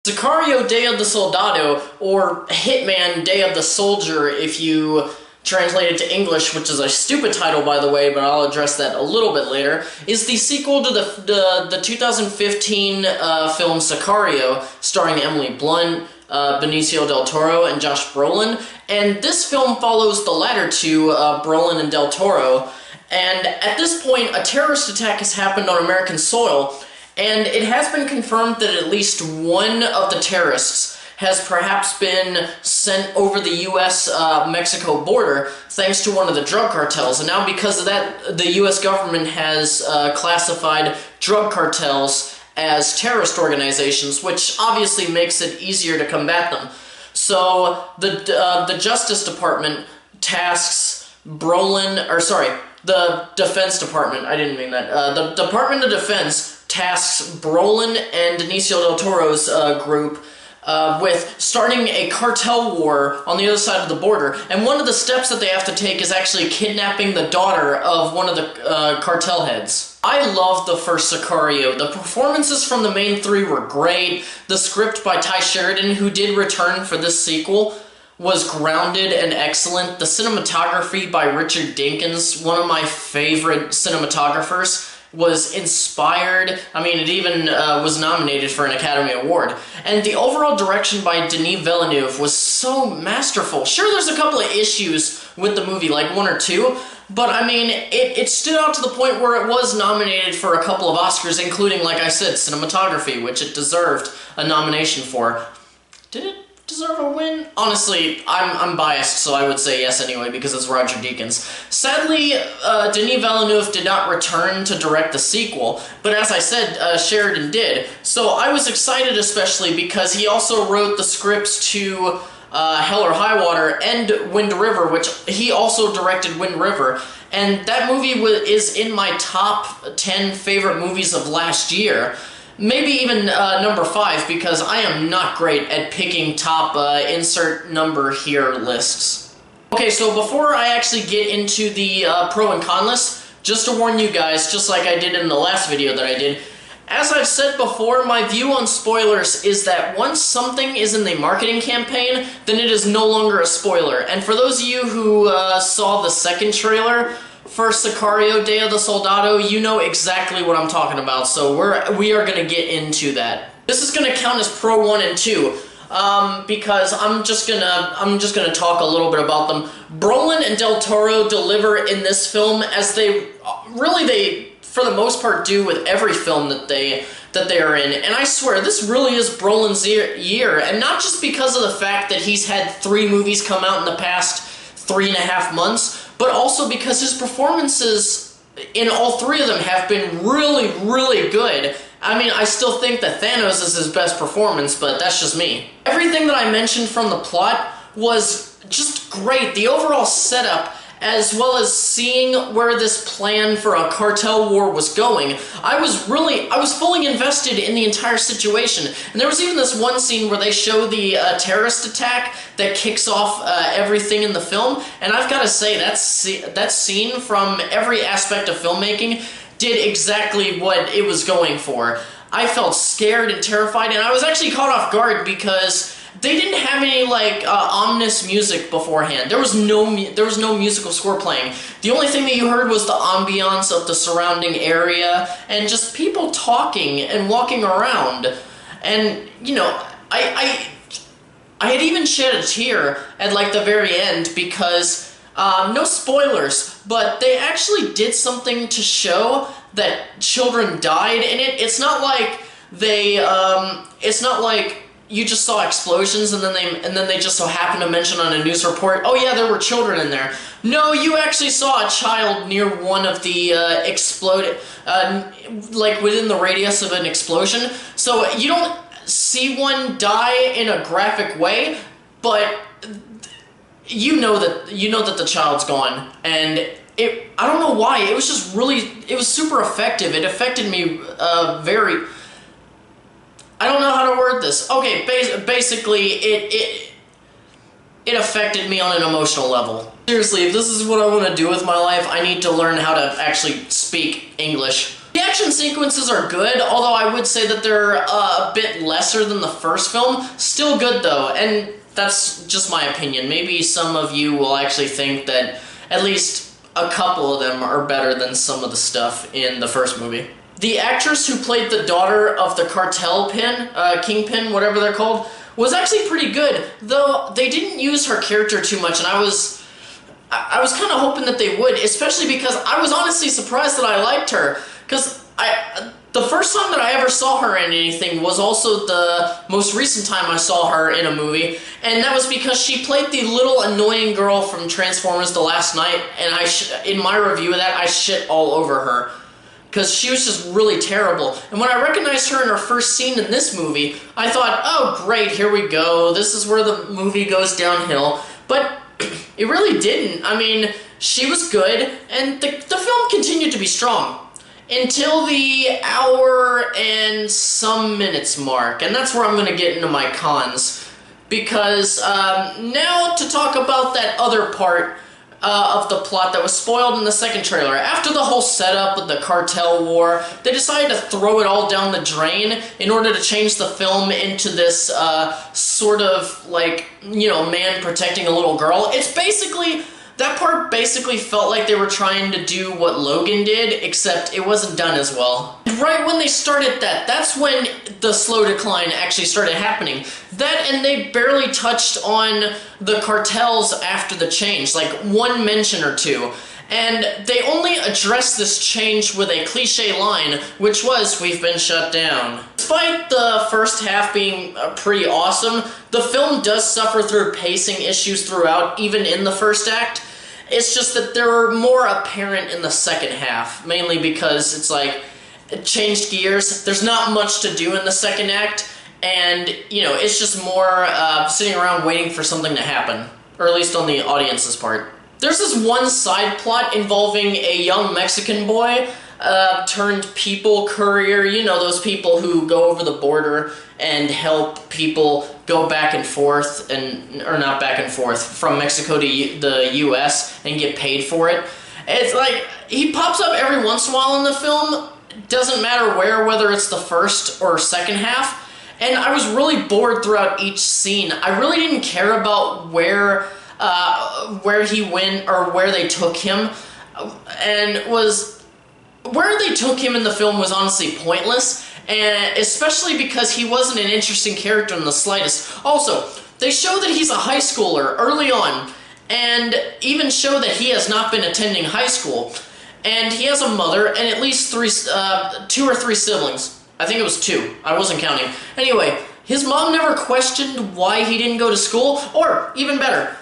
Sicario Day of the Soldado, or Hitman Day of the Soldier if you translate it to English, which is a stupid title by the way, but I'll address that a little bit later, is the sequel to the 2015 film Sicario, starring Emily Blunt, Benicio del Toro, and Josh Brolin. And this film follows the latter two, Brolin and del Toro. And at this point, a terrorist attack has happened on American soil, and it has been confirmed that at least one of the terrorists has perhaps been sent over the U.S.-Mexico border thanks to one of the drug cartels. And now because of that, the U.S. government has classified drug cartels as terrorist organizations, which obviously makes it easier to combat them. So the Justice Department tasks the Defense Department, I didn't mean that, the Department of Defense tasks Brolin and Benicio del Toro's group with starting a cartel war on the other side of the border. And one of the steps that they have to take is actually kidnapping the daughter of one of the cartel heads. I loved the first Sicario. The performances from the main three were great. The script by Ty Sheridan, who did return for this sequel, was grounded and excellent. The cinematography by Richard Dinkins, one of my favorite cinematographers, was inspired. I mean, it even was nominated for an Academy Award. And the overall direction by Denis Villeneuve was so masterful. Sure, there's a couple of issues with the movie, like one or two, but I mean, it stood out to the point where it was nominated for a couple of Oscars, including, like I said, cinematography, which it deserved a nomination for. Did it deserve a win? Honestly, I'm biased, so I would say yes anyway, because it's Roger Deakins. Sadly, Denis Villeneuve did not return to direct the sequel, but as I said, Sheridan did. So I was excited especially because he also wrote the scripts to Hell or High Water and Wind River, which he also directed Wind River. And that movie is in my top 10 favorite movies of last year. Maybe even number 5, because I am not great at picking top insert number here lists. Okay, so before I actually get into the pro and con list, just to warn you guys, just like I did in the last video that I did, as I've said before, my view on spoilers is that once something is in the marketing campaign, then it is no longer a spoiler. And for those of you who saw the second trailer for Sicario Day of the Soldado, you know exactly what I'm talking about, so we are gonna get into that. This is gonna count as pro 1 and 2, because I'm just gonna talk a little bit about them. Brolin and del Toro deliver in this film as they for the most part do with every film that they are in, and I swear this really is Brolin's year, and not just because of the fact that he's had 3 movies come out in the past 3.5 months, but also because his performances in all 3 of them have been really, really good. I mean, I still think that Thanos is his best performance, but that's just me. Everything that I mentioned from the plot was just great. The overall setup, as well as seeing where this plan for a cartel war was going, I was fully invested in the entire situation. And there was even this one scene where they show the terrorist attack that kicks off everything in the film, and I've got to say, that scene from every aspect of filmmaking did exactly what it was going for. I felt scared and terrified, and I was actually caught off guard because they didn't have any, like, ominous music beforehand. There was no musical score playing. The only thing that you heard was the ambiance of the surrounding area and just people talking and walking around. And, you know, I had even shed a tear at, like, the very end because, no spoilers, but they actually did something to show that children died in it. It's not like it's not like you just saw explosions and then they just so happened to mention on a news report, oh yeah, there were children in there. No, you actually saw a child near one of the like within the radius of an explosion. So you don't see one die in a graphic way, but you know that the child's gone, and I don't know why, it was just it was super effective. It affected me very. I don't know how to word this. Okay, basically, it affected me on an emotional level. Seriously, if this is what I want to do with my life, I need to learn how to actually speak English. The action sequences are good, although I would say that they're a bit lesser than the first film. Still good, though, and that's just my opinion. Maybe some of you will actually think that at least a couple of them are better than some of the stuff in the first movie. The actress who played the daughter of the cartel kingpin, whatever they're called, was actually pretty good, though they didn't use her character too much, and I was kind of hoping that they would, especially because I was honestly surprised that I liked her, because the first time that I ever saw her in anything was also the most recent time I saw her in a movie, and that was because she played the little annoying girl from Transformers: The Last Knight, and in my review of that, I shit all over her. Because she was just really terrible. And when I recognized her in her first scene in this movie, I thought, oh great, here we go, this is where the movie goes downhill. But it really didn't. I mean, she was good, and the film continued to be strong. Until the hour and some minutes mark, and that's where I'm going to get into my cons. Because now to talk about that other part of the plot that was spoiled in the second trailer. After the whole setup with the cartel war, they decided to throw it all down the drain in order to change the film into this sort of, like, you know, man protecting a little girl. It's basically, that part basically felt like they were trying to do what Logan did, except it wasn't done as well. Right when they started that, that's when the slow decline actually started happening. That, and they barely touched on the cartels after the change, like one mention or two. And they only addressed this change with a cliche line, which was, "We've been shut down." Despite the first half being pretty awesome, the film does suffer through pacing issues throughout, even in the first act. It's just that they're more apparent in the second half, mainly because it's like, it changed gears. There's not much to do in the second act, and, you know, it's just more sitting around waiting for something to happen, or at least on the audience's part. There's this one side plot involving a young Mexican boy turned people courier, you know, those people who go over the border and help people go back and forth, or not back and forth, from Mexico to the US and get paid for it. It's like, he pops up every once in a while in the film, doesn't matter where, whether it's the first or second half, and I was really bored throughout each scene. I really didn't care about where he went or where they took him, and where they took him in the film was honestly pointless, and especially because he wasn't an interesting character in the slightest. Also, they show that he's a high schooler early on, and even show that he has not been attending high school, and he has a mother and at least 2 or 3 siblings. I think it was 2. I wasn't counting. Anyway, his mom never questioned why he didn't go to school, or even better,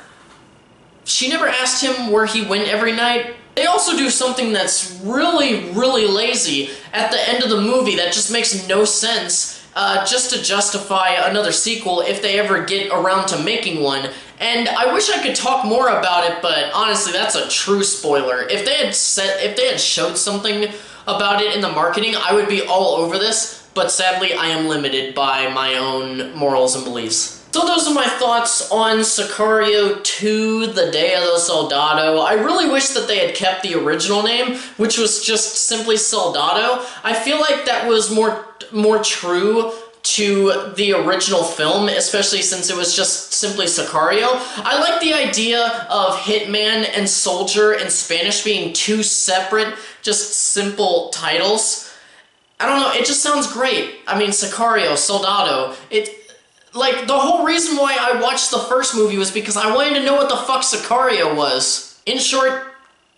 she never asked him where he went every night. They also do something that's really, really lazy at the end of the movie that just makes no sense, just to justify another sequel if they ever get around to making one. And I wish I could talk more about it, but honestly, that's a true spoiler. If they had showed something about it in the marketing, I would be all over this, but sadly, I am limited by my own morals and beliefs. So those are my thoughts on Sicario 2, The Day of the Soldado. I really wish that they had kept the original name, which was just simply Soldado. I feel like that was more true to the original film, especially since it was just simply Sicario. I like the idea of Hitman and Soldier in Spanish being 2 separate, just simple titles. I don't know, it just sounds great. I mean, Sicario, Soldado, like, the whole reason why I watched the first movie was because I wanted to know what the fuck Sicario was. In short,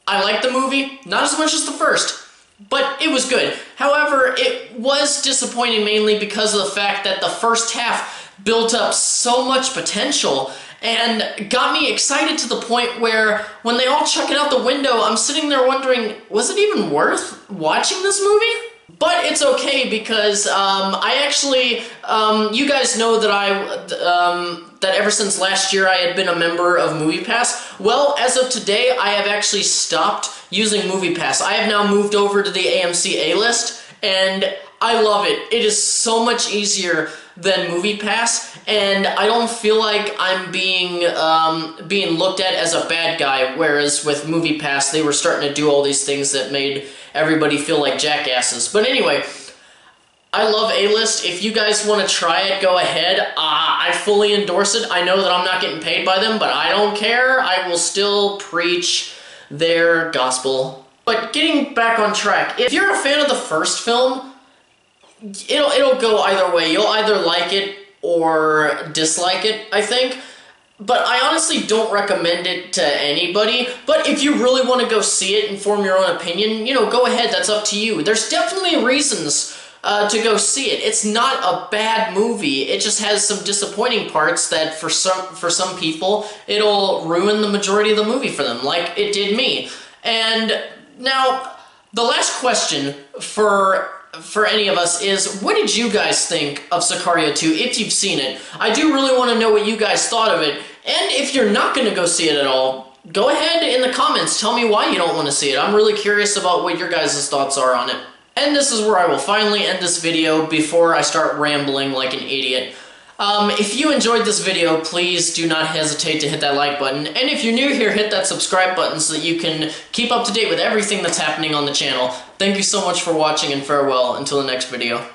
I liked the movie, not as much as the first, but it was good. However, it was disappointing mainly because of the fact that the first half built up so much potential and got me excited to the point where when they all chuck it out the window, I'm sitting there wondering, was it even worth watching this movie? But it's okay because I actually, you guys know that that ever since last year I had been a member of MoviePass. Well, as of today, I have actually stopped using MoviePass. I have now moved over to the AMC A-list, and I love it. It is so much easier than MoviePass, and I don't feel like I'm being looked at as a bad guy, whereas with MoviePass, they were starting to do all these things that made everybody feel like jackasses. But anyway, I love A-List. If you guys want to try it, go ahead. I fully endorse it. I know that I'm not getting paid by them, but I don't care. I will still preach their gospel. But getting back on track, if you're a fan of the first film, it'll go either way. You'll either like it or dislike it, I think. But I honestly don't recommend it to anybody. But if you really want to go see it and form your own opinion, go ahead. That's up to you. There's definitely reasons to go see it. It's not a bad movie. It just has some disappointing parts that for some people, it'll ruin the majority of the movie for them, like it did me. And now, the last question for any of us is, what did you guys think of Sicario 2, if you've seen it? I do really want to know what you guys thought of it, and if you're not going to go see it at all, go ahead in the comments, tell me why you don't want to see it. I'm really curious about what your guys' thoughts are on it. And this is where I will finally end this video before I start rambling like an idiot. If you enjoyed this video, please do not hesitate to hit that like button. And if you're new here, hit that subscribe button so that you can keep up to date with everything that's happening on the channel. Thank you so much for watching, and farewell until the next video.